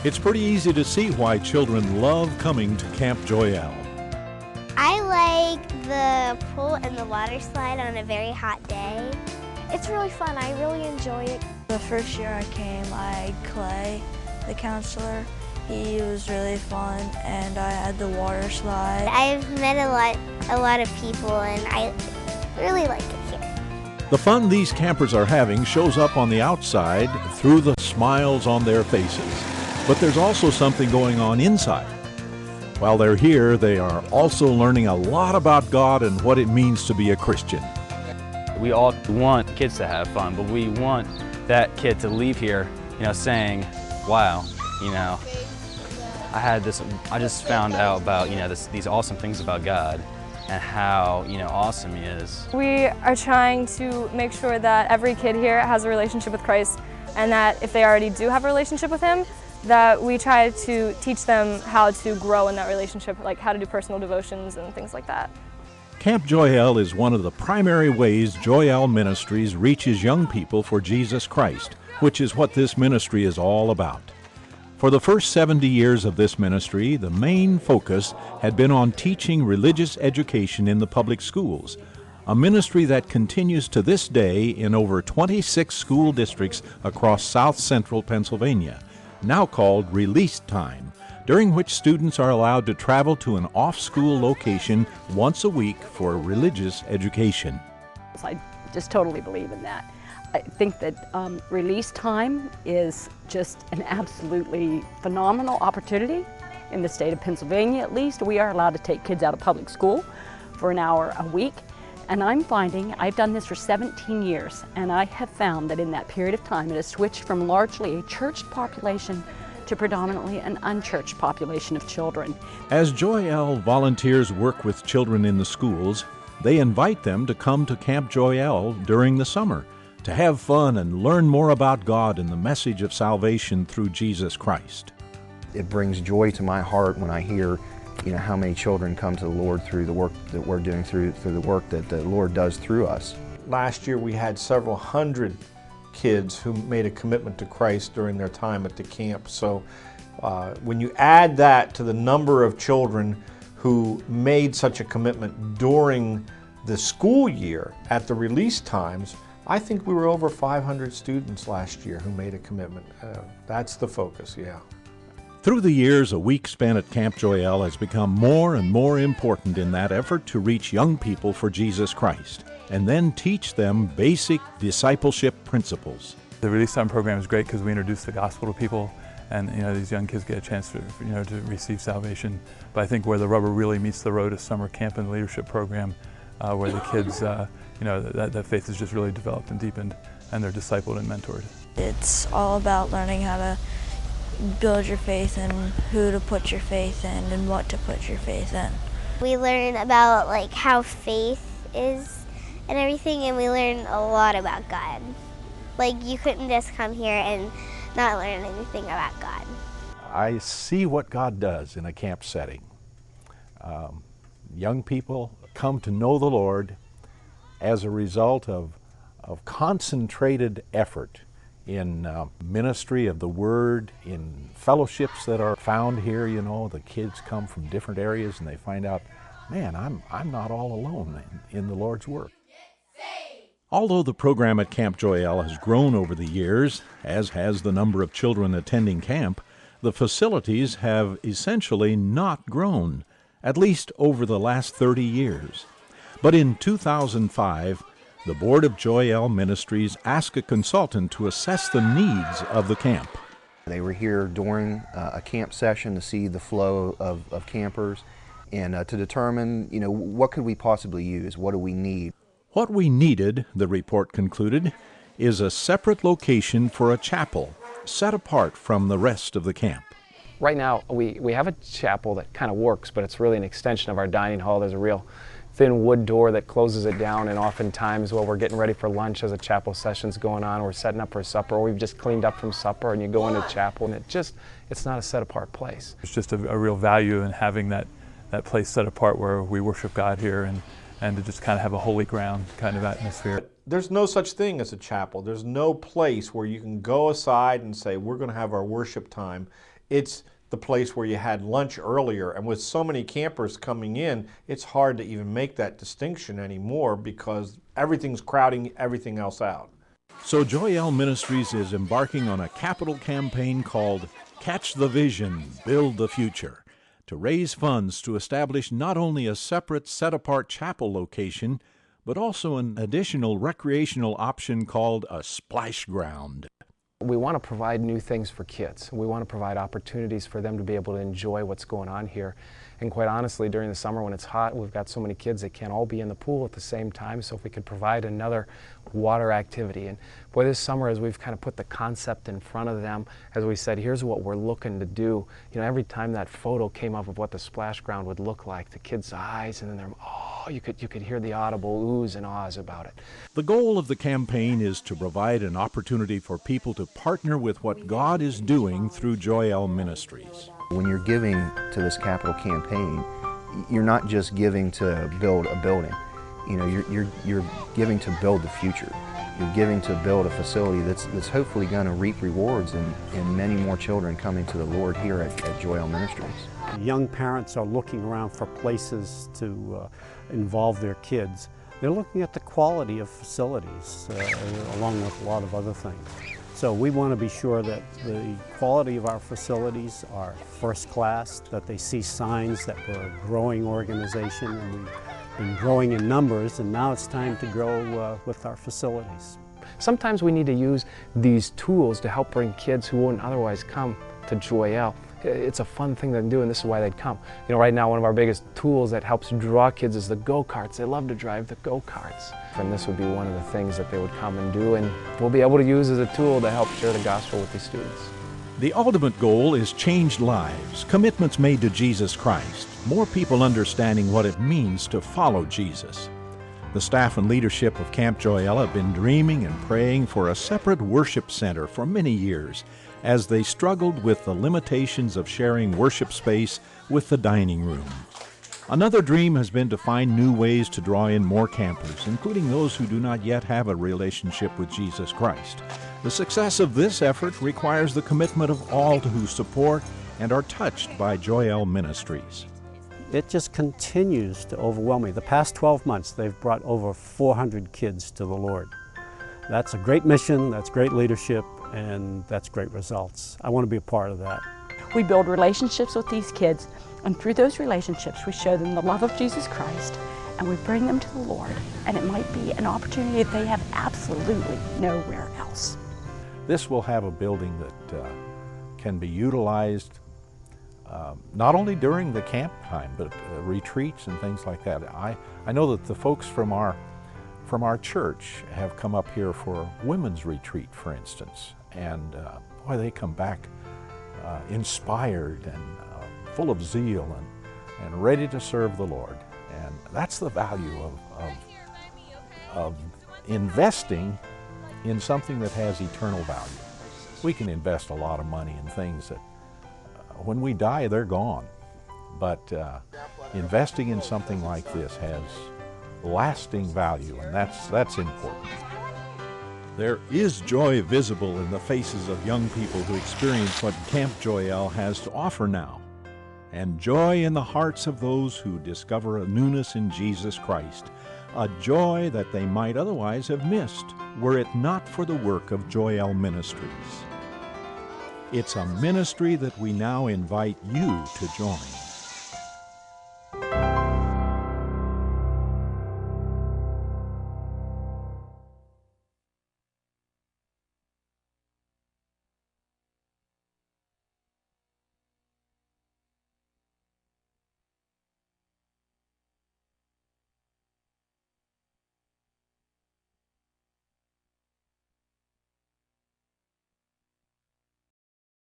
It's pretty easy to see why children love coming to Camp Joy El. I like the pool and the water slide on a very hot day. It's really fun. I really enjoy it. The first year I came, I had Clay, the counselor. He was really fun, and I had the water slide. I've met a lot of people, and I really like it here. The fun these campers are having shows up on the outside through the smiles on their faces. But there's also something going on inside. While they're here, they are also learning a lot about God and what it means to be a Christian. We all want kids to have fun, but we want that kid to leave here, saying, wow, I just found out about, these awesome things about God and how, awesome He is. We are trying to make sure that every kid here has a relationship with Christ, and that if they already do have a relationship with Him, that we try to teach them how to grow in that relationship, like how to do personal devotions and things like that. Camp Joy El is one of the primary ways Joy El Ministries reaches young people for Jesus Christ, which is what this ministry is all about. For the first 70 years of this ministry, the main focus had been on teaching religious education in the public schools, a ministry that continues to this day in over 26 school districts across south central Pennsylvania, now called Release Time, during which students are allowed to travel to an off-school location once a week for religious education. I just totally believe in that. I think that Release Time is just an absolutely phenomenal opportunity. In the state of Pennsylvania, at least, we are allowed to take kids out of public school for an hour a week. And I'm finding, I've done this for 17 years, and I have found that in that period of time it has switched from largely a church population to predominantly an unchurched population of children. As Joy El volunteers work with children in the schools, they invite them to come to Camp Joy El during the summer to have fun and learn more about God and the message of salvation through Jesus Christ. It brings joy to my heart when I hear how many children come to the Lord through the work that we're doing, through the work that the Lord does through us. Last year we had several hundred kids who made a commitment to Christ during their time at the camp. So when you add that to the number of children who made such a commitment during the school year at the release times, I think we were over 500 students last year who made a commitment. That's the focus, yeah. Through the years, a week spent at Camp Joy El has become more and more important in that effort to reach young people for Jesus Christ, and then teach them basic discipleship principles. The Release Time program is great because we introduce the gospel to people, and these young kids get a chance to to receive salvation. But I think where the rubber really meets the road is summer camp and leadership program, where the kids, that faith is just really developed and deepened, and they're discipled and mentored. It's all about learning how to build your faith and who to put your faith in and what to put your faith in. We learn about how faith is and everything, and we learn a lot about God. You couldn't just come here and not learn anything about God. I see what God does in a camp setting. Young people come to know the Lord as a result of concentrated effort in ministry of the Word, in fellowships that are found here. The kids come from different areas and they find out, man, I'm not all alone in the Lord's work. Although the program at Camp Joy El has grown over the years, as has the number of children attending camp, the facilities have essentially not grown, at least over the last 30 years. But in 2005, the Board of Joy El Ministries asked a consultant to assess the needs of the camp. They were here during a camp session to see the flow of campers and to determine, what could we possibly use, what do we need. What we needed, the report concluded, is a separate location for a chapel, set apart from the rest of the camp. Right now, we have a chapel that kind of works, but it's really an extension of our dining hall. There's a real thin wood door that closes it down, and oftentimes while we're getting ready for lunch as a chapel session's going on, we're setting up for supper, or we've just cleaned up from supper and you go into chapel, and it's not a set apart place. There's just a real value in having that place set apart where we worship God here and to just kind of have a holy ground kind of atmosphere. There's no such thing as a chapel. There's no place where you can go aside and say, we're going to have our worship time it's the place where you had lunch earlier. And with so many campers coming in, it's hard to even make that distinction anymore because everything's crowding everything else out. So Joy El Ministries is embarking on a capital campaign called Catch the Vision, Build the Future, to raise funds to establish not only a separate set-apart chapel location, but also an additional recreational option called a splash ground. We want to provide new things for kids. We want to provide opportunities for them to be able to enjoy what's going on here. And quite honestly, during the summer when it's hot, we've got so many kids that can't all be in the pool at the same time, so if we could provide another water activity. And boy, this summer, as we've kind of put the concept in front of them, as we said, here's what we're looking to do. You know, every time that photo came up of what the splash ground would look like, the kids' eyes, and then they're, oh, you could hear the audible oohs and ahs about it. The goal of the campaign is to provide an opportunity for people to partner with what God is doing through Joy El Ministries. When you're giving to this capital campaign, you're not just giving to build a building. You know, you're giving to build the future. You're giving to build a facility that's hopefully going to reap rewards and many more children coming to the Lord here at Joy El Ministries. Young parents are looking around for places to involve their kids. They're looking at the quality of facilities along with a lot of other things. So we want to be sure that the quality of our facilities are first class, that they see signs that we're a growing organization and we've been growing in numbers, and now it's time to grow with our facilities. Sometimes we need to use these tools to help bring kids who wouldn't otherwise come to Joy El. It's a fun thing to do, and this is why they'd come. You know, right now one of our biggest tools that helps draw kids is the go-karts. They love to drive the go-karts. And this would be one of the things that they would come and do, and we'll be able to use as a tool to help share the gospel with these students. The ultimate goal is changed lives, commitments made to Jesus Christ, more people understanding what it means to follow Jesus. The staff and leadership of Camp Joy El have been dreaming and praying for a separate worship center for many years as they struggled with the limitations of sharing worship space with the dining room. Another dream has been to find new ways to draw in more campers, including those who do not yet have a relationship with Jesus Christ. The success of this effort requires the commitment of all who support and are touched by Joy El Ministries. It just continues to overwhelm me. The past 12 months, they've brought over 400 kids to the Lord. That's a great mission, that's great leadership, and that's great results. I want to be a part of that. We build relationships with these kids, and through those relationships we show them the love of Jesus Christ, and we bring them to the Lord, and it might be an opportunity that they have absolutely nowhere else. This will have a building that can be utilized not only during the camp time, but retreats and things like that. I know that the folks from our church have come up here for a women's retreat, for instance, and boy, they come back inspired and full of zeal and ready to serve the Lord. And that's the value of investing in something that has eternal value. We can invest a lot of money in things that when we die, they're gone. But investing in something like this has lasting value, and that's important. There is joy visible in the faces of young people who experience what Camp Joy El has to offer now, and joy in the hearts of those who discover a newness in Jesus Christ, a joy that they might otherwise have missed were it not for the work of Joy El Ministries. It's a ministry that we now invite you to join.